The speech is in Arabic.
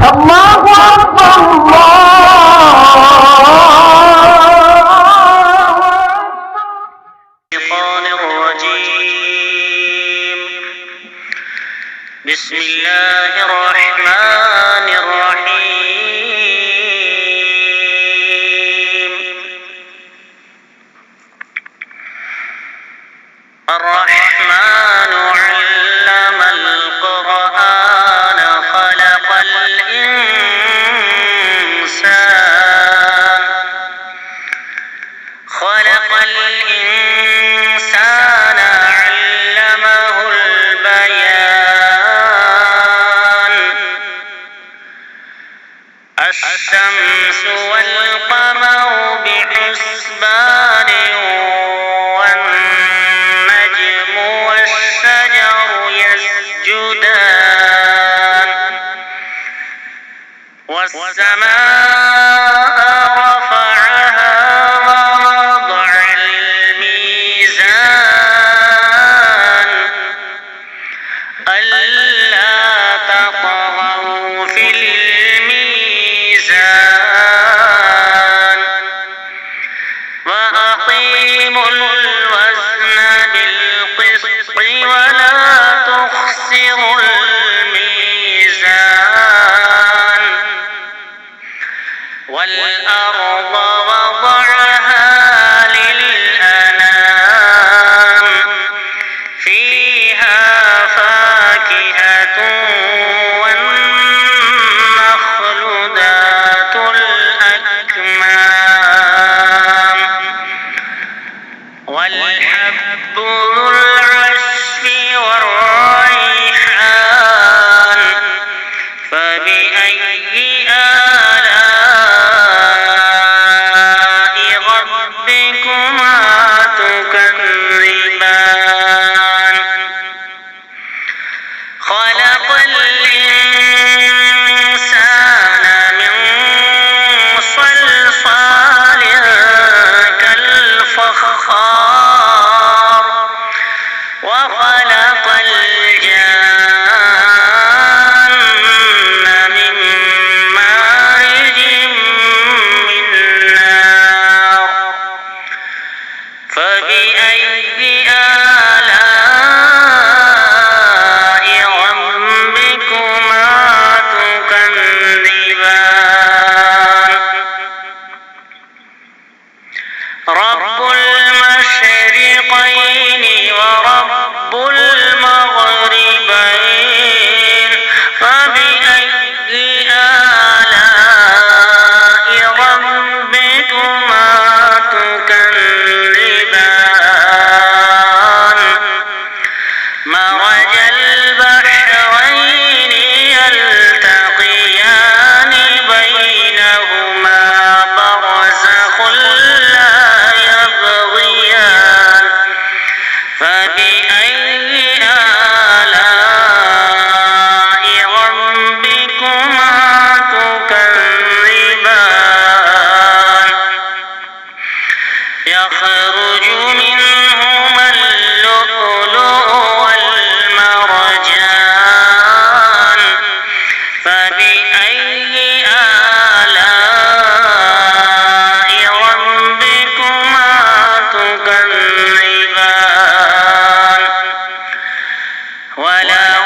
الله أكبر الشيطان الرجيم. بسم الله الرحمن الرحيم. الرحمن علم القرآن خلق الإنسان علمه البيان. الشمس والقمر بحسبان والنجم والشجر يسجدان والسماء رفعها ووضع الميزان ألا تطغوا في الميزان وأقيموا الوزن بالقسط ولا تخسروا الميزان والأرض وضعها للأنام فيها فاكهة والنخل ذات الأكمام والحب ذو العصف والريحان فبأي آلاء ربكما تكذبان. خلق الإنسان من صلصال كالفخار وخلق الجان من مارج من نار فبأي آلاء ربكما تكذبان. رب المشرقين ورب المغربين فبأي آلاء ربكما تكذبان. مرج البحرين يلتقيان بينهما برزخ لا يبغيان فبأي آلاء ربكما تكذبان. يخرج منهما اللؤلؤ والمرجان فبأي آلاء ربكما تكذبان. وله